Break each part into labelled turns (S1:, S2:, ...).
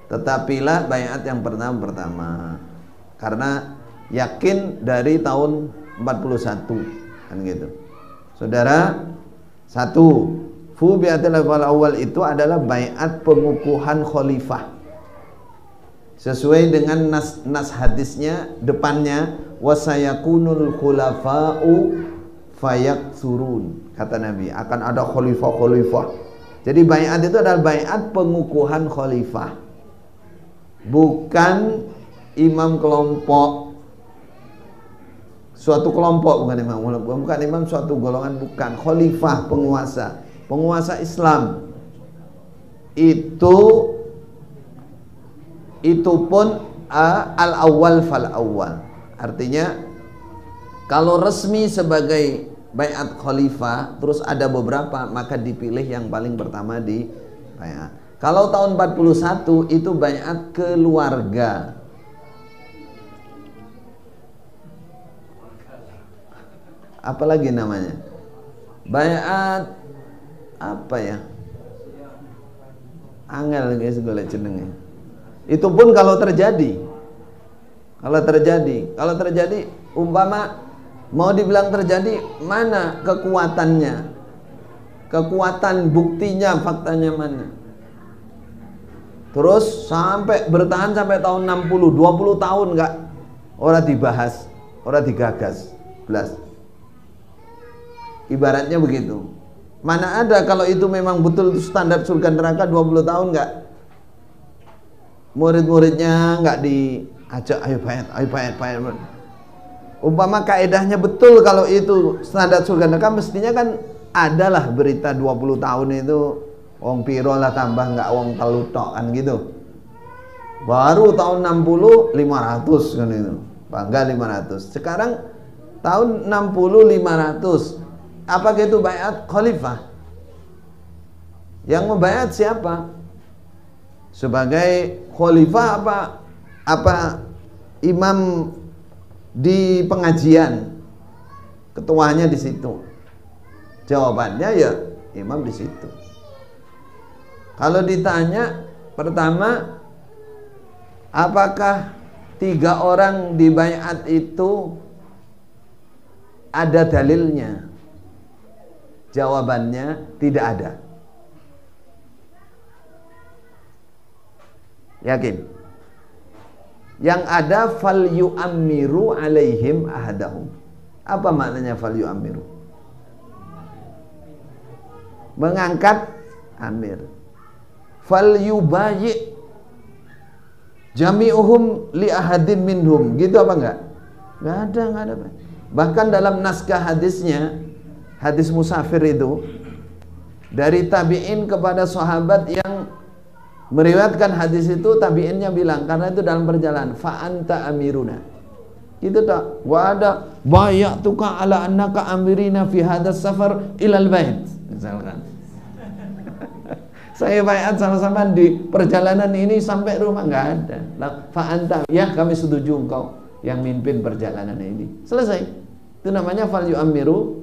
S1: tetapilah bayat yang pertama karena yakin dari tahun 41 kan gitu. Saudara, satu, fu bi'atil awal itu adalah bayat pengukuhan khalifah. Sesuai dengan nas hadisnya depannya wasayakunul khulafa'u fayaksurun, kata Nabi akan ada khalifah. Jadi bayat itu adalah bayat pengukuhan khalifah, bukan imam kelompok, suatu kelompok, bukan imam suatu golongan, bukan. Khalifah, penguasa Islam itu pun al-awwal fal-awwal. Artinya kalau resmi sebagai bayat khalifah terus ada beberapa, maka dipilih yang paling pertama di bayat. Kalau tahun 41 itu bayat keluarga. Apalagi namanya? Bayat apa ya? Angel guys golek jenenge. Itu pun kalau terjadi umpama mau dibilang terjadi, mana kekuatannya, kekuatan buktinya, faktanya mana. Terus sampai bertahan sampai tahun 60, 20 tahun enggak ora dibahas, ora digagas belas. Ibaratnya begitu. Mana ada kalau itu memang betul standar surga neraka 20 tahun enggak, murid-muridnya enggak diajak ayo bayat. Umpama kaedahnya betul kalau itu standar surga neraka, mestinya kan adalah berita 20 tahun itu wong piro lah tambah enggak wong telu tok kan gitu. Baru tahun 60 500 kan itu. Bangga 500. Sekarang tahun 60 500. Apa gitu bayat khalifah? Yang membayat siapa? Sebagai khalifah apa imam di pengajian, ketuanya di situ. Jawabannya ya imam di situ. Kalau ditanya pertama, apakah 3 orang di bayat itu ada dalilnya? Jawabannya tidak ada. Yakin? Yang ada fal yu'ammiru alaihim ahadahum. Apa maknanya fal yu'ammiru? Mengangkat amir. Fal yubayyi jami'uhum li ahadin minhum. Gitu apa enggak? Enggak ada. Bahkan dalam naskah hadisnya, hadis musafir itu dari tabi'in kepada sahabat yang meriwayatkan hadis itu, tabi'innya bilang, karena itu dalam perjalanan, fa anta amiruna. Itu tak, wa ada bayatuka ala annaka amirina fi hadas safar ilal bait. Misalkan. Saya bayat sama-sama di perjalanan ini sampai rumah, enggak ada. Fa anta, ya kami setuju engkau yang mimpin perjalanan ini. Selesai. Itu namanya fal yu'ammiru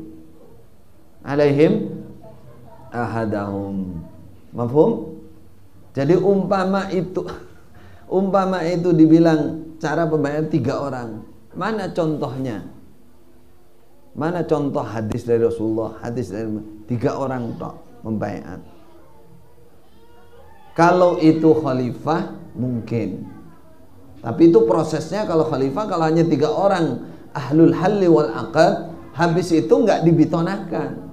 S1: alaihim ahadahum. Mafhum? Jadi umpama itu dibilang cara pembayaran 3 orang, mana contohnya? Mana contoh hadis dari Rasulullah, hadis dari 3 orang tok membayat? Kalau itu khalifah mungkin, tapi itu prosesnya. Kalau khalifah, kalau hanya 3 orang ahlul halli wal aqad, habis itu nggak dibitonakan.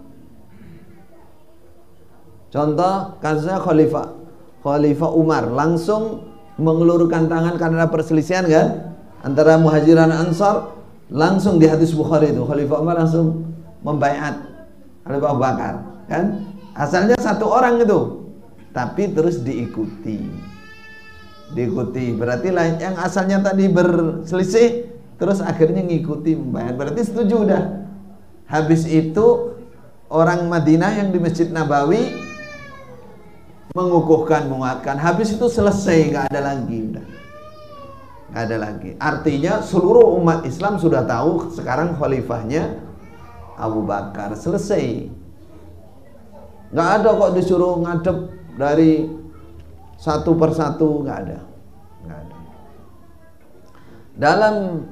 S1: Contoh kasusnya Khalifah Umar langsung mengelurkan tangan karena perselisihan kan antara Muhajirin dan Ansar, langsung di hadis Bukhari itu Khalifah Umar langsung membaiat Khalifah Abu Bakar kan, asalnya 1 orang itu, tapi terus diikuti, berarti lain yang asalnya tadi berselisih terus akhirnya ngikuti membaiat, berarti setuju udah. Habis itu orang Madinah yang di Masjid Nabawi mengukuhkan, habis itu selesai, nggak ada lagi, udah nggak ada lagi. Artinya seluruh umat Islam sudah tahu sekarang khalifahnya Abu Bakar, selesai. Nggak ada kok disuruh ngadep dari satu persatu, nggak ada. Dalam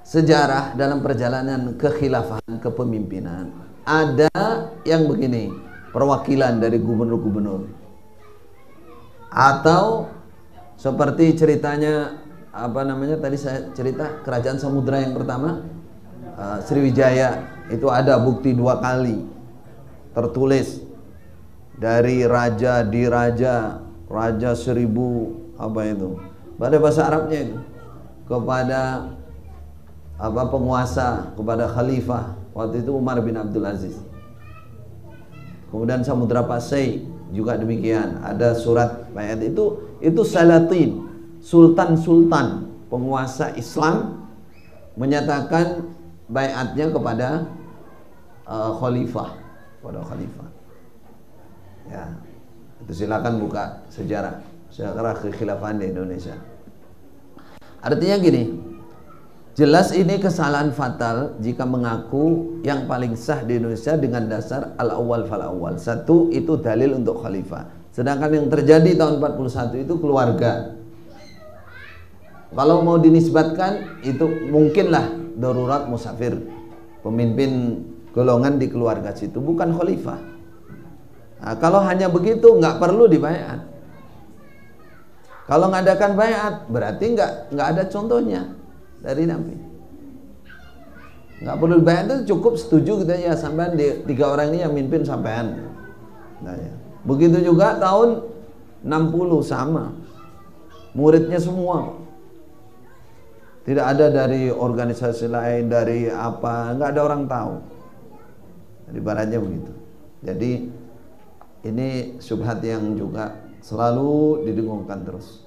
S1: sejarah, dalam perjalanan kekhilafahan, kepemimpinan, ada yang begini, perwakilan dari gubernur-gubernur, atau seperti ceritanya apa namanya tadi saya cerita, kerajaan Samudra yang pertama, Sriwijaya, itu ada bukti 2 kali tertulis dari raja diraja, raja 1000 apa itu, pada bahasa Arabnya itu, kepada apa penguasa, kepada khalifah waktu itu Umar bin Abdul Aziz. Kemudian Samudra Pasai juga demikian, ada surat bayat itu Salatin, sultan-sultan penguasa Islam menyatakan bayatnya kepada khalifah, ya. Itu silakan buka sejarah kekhilafahan di Indonesia. Artinya gini, jelas ini kesalahan fatal jika mengaku yang paling sah di Indonesia dengan dasar al-awwal fal-awwal. Satu, itu dalil untuk khalifah. Sedangkan yang terjadi tahun 41 itu keluarga. Kalau mau dinisbatkan, itu mungkinlah darurat musafir, pemimpin golongan di keluarga situ, bukan khalifah. Nah, kalau hanya begitu nggak perlu dibayat. Kalau ngadakan bayat berarti nggak ada contohnya dari Nabi. Nggak perlu dibayat, itu cukup setuju gitu ya, sampean 3 orang ini yang mimpin sampean. Nah, ya. Begitu juga tahun 60 sama, muridnya semua. Tidak ada dari organisasi lain, dari apa, nggak ada orang tahu. Jadi baratnya begitu. Jadi ini syubhat yang juga selalu didengungkan terus.